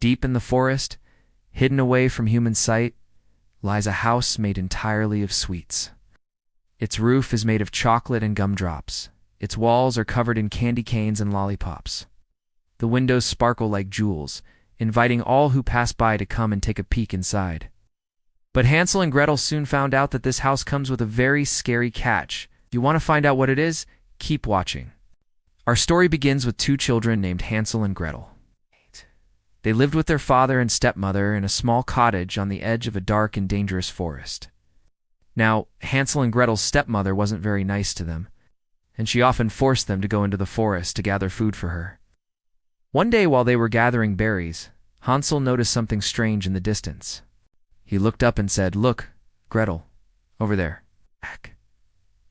Deep in the forest, hidden away from human sight, lies a house made entirely of sweets. Its roof is made of chocolate and gumdrops. Its walls are covered in candy canes and lollipops. The windows sparkle like jewels, inviting all who pass by to come and take a peek inside. But Hansel and Gretel soon found out that this house comes with a very scary catch. If you want to find out what it is, keep watching. Our story begins with two children named Hansel and Gretel. They lived with their father and stepmother in a small cottage on the edge of a dark and dangerous forest. Now, Hansel and Gretel's stepmother wasn't very nice to them, and she often forced them to go into the forest to gather food for her. One day while they were gathering berries, Hansel noticed something strange in the distance. He looked up and said, "Look, Gretel, over there."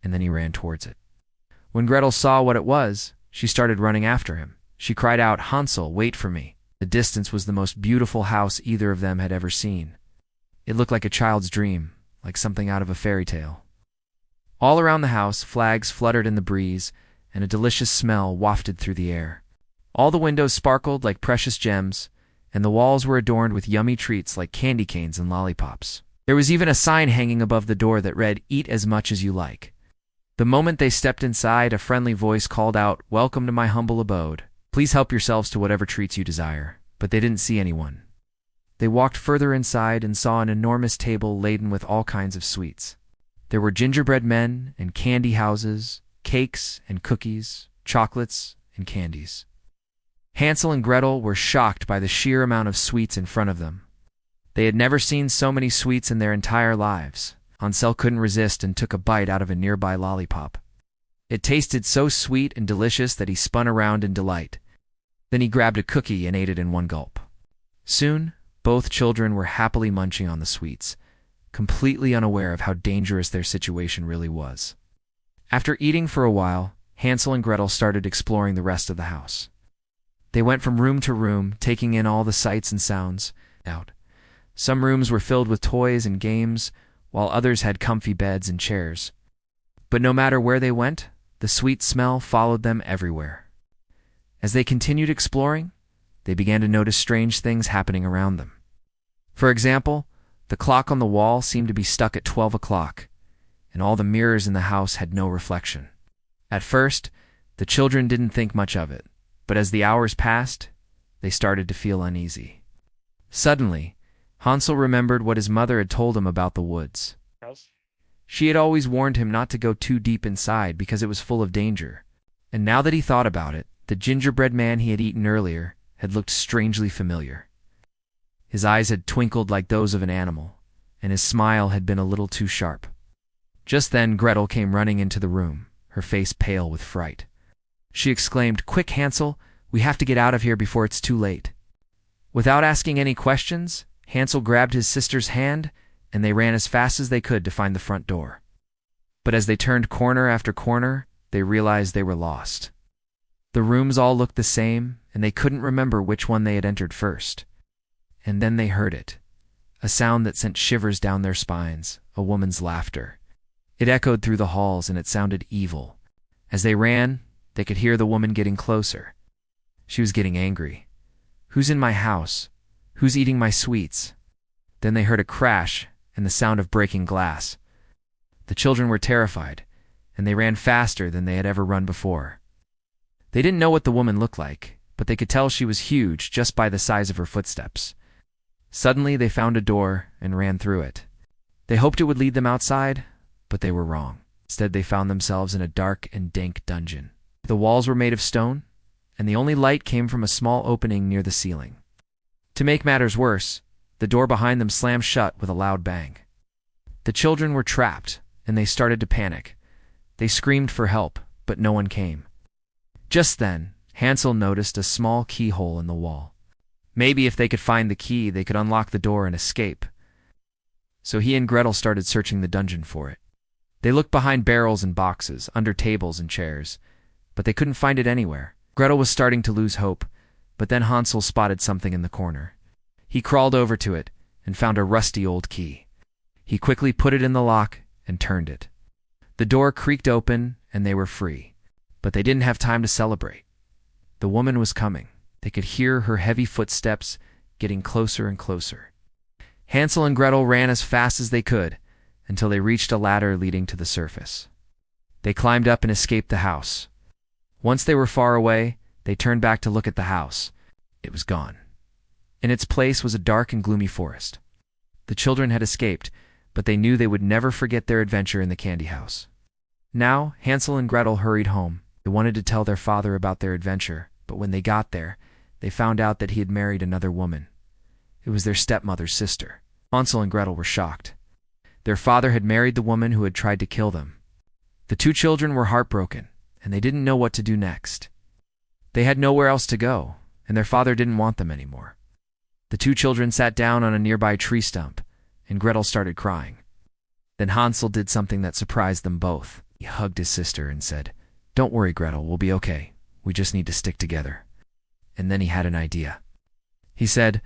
And then he ran towards it. When Gretel saw what it was, she started running after him. She cried out, "Hansel, wait for me." The distance was the most beautiful house either of them had ever seen. It looked like a child's dream, like something out of a fairy tale. All around the house, flags fluttered in the breeze, and a delicious smell wafted through the air. All the windows sparkled like precious gems, and the walls were adorned with yummy treats like candy canes and lollipops. There was even a sign hanging above the door that read, "Eat as much as you like." The moment they stepped inside, a friendly voice called out, "Welcome to my humble abode. Please help yourselves to whatever treats you desire." But they didn't see anyone. They walked further inside and saw an enormous table laden with all kinds of sweets. There were gingerbread men and candy houses, cakes and cookies, chocolates and candies. Hansel and Gretel were shocked by the sheer amount of sweets in front of them. They had never seen so many sweets in their entire lives. Hansel couldn't resist and took a bite out of a nearby lollipop. It tasted so sweet and delicious that he spun around in delight. Then he grabbed a cookie and ate it in one gulp. Soon, both children were happily munching on the sweets, completely unaware of how dangerous their situation really was. After eating for a while, Hansel and Gretel started exploring the rest of the house. They went from room to room, taking in all the sights and sounds. Some rooms were filled with toys and games, while others had comfy beds and chairs. But no matter where they went, the sweet smell followed them everywhere. As they continued exploring, they began to notice strange things happening around them. For example, the clock on the wall seemed to be stuck at 12 o'clock, and all the mirrors in the house had no reflection. At first, the children didn't think much of it, but as the hours passed, they started to feel uneasy. Suddenly, Hansel remembered what his mother had told him about the woods. She had always warned him not to go too deep inside because it was full of danger, and now that he thought about it, the gingerbread man he had eaten earlier had looked strangely familiar. His eyes had twinkled like those of an animal, and his smile had been a little too sharp. Just then Gretel came running into the room, her face pale with fright. She exclaimed, "Quick, Hansel, we have to get out of here before it's too late." Without asking any questions, Hansel grabbed his sister's hand, and they ran as fast as they could to find the front door. But as they turned corner after corner, they realized they were lost. The rooms all looked the same, and they couldn't remember which one they had entered first. And then they heard it, a sound that sent shivers down their spines, a woman's laughter. It echoed through the halls, and it sounded evil. As they ran, they could hear the woman getting closer. She was getting angry. "Who's in my house? Who's eating my sweets?" Then they heard a crash and the sound of breaking glass. The children were terrified, and they ran faster than they had ever run before. They didn't know what the woman looked like, but they could tell she was huge just by the size of her footsteps. Suddenly they found a door and ran through it. They hoped it would lead them outside, but they were wrong. Instead, they found themselves in a dark and dank dungeon. The walls were made of stone, and the only light came from a small opening near the ceiling. To make matters worse, the door behind them slammed shut with a loud bang. The children were trapped, and they started to panic. They screamed for help, but no one came. Just then, Hansel noticed a small keyhole in the wall. Maybe if they could find the key, they could unlock the door and escape. So he and Gretel started searching the dungeon for it. They looked behind barrels and boxes, under tables and chairs, but they couldn't find it anywhere. Gretel was starting to lose hope, but then Hansel spotted something in the corner. He crawled over to it and found a rusty old key. He quickly put it in the lock and turned it. The door creaked open and they were free. But they didn't have time to celebrate. The woman was coming. They could hear her heavy footsteps getting closer and closer. Hansel and Gretel ran as fast as they could until they reached a ladder leading to the surface. They climbed up and escaped the house. Once they were far away, they turned back to look at the house. It was gone. In its place was a dark and gloomy forest. The children had escaped, but they knew they would never forget their adventure in the candy house. Now, Hansel and Gretel hurried home. They wanted to tell their father about their adventure, but when they got there, they found out that he had married another woman. It was their stepmother's sister. Hansel and Gretel were shocked. Their father had married the woman who had tried to kill them. The two children were heartbroken, and they didn't know what to do next. They had nowhere else to go, and their father didn't want them anymore. The two children sat down on a nearby tree stump, and Gretel started crying. Then Hansel did something that surprised them both. He hugged his sister and said, "Don't worry, Gretel, we'll be okay. We just need to stick together." And then he had an idea. He said,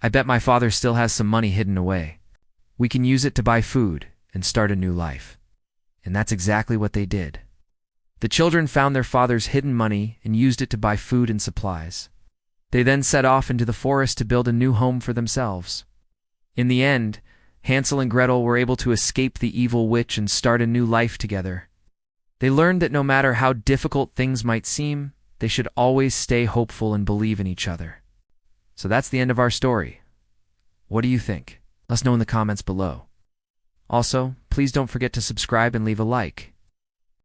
"I bet my father still has some money hidden away. We can use it to buy food and start a new life." And that's exactly what they did. The children found their father's hidden money and used it to buy food and supplies. They then set off into the forest to build a new home for themselves. In the end, Hansel and Gretel were able to escape the evil witch and start a new life together. They learned that no matter how difficult things might seem, they should always stay hopeful and believe in each other. So that's the end of our story. What do you think? Let us know in the comments below. Also, please don't forget to subscribe and leave a like.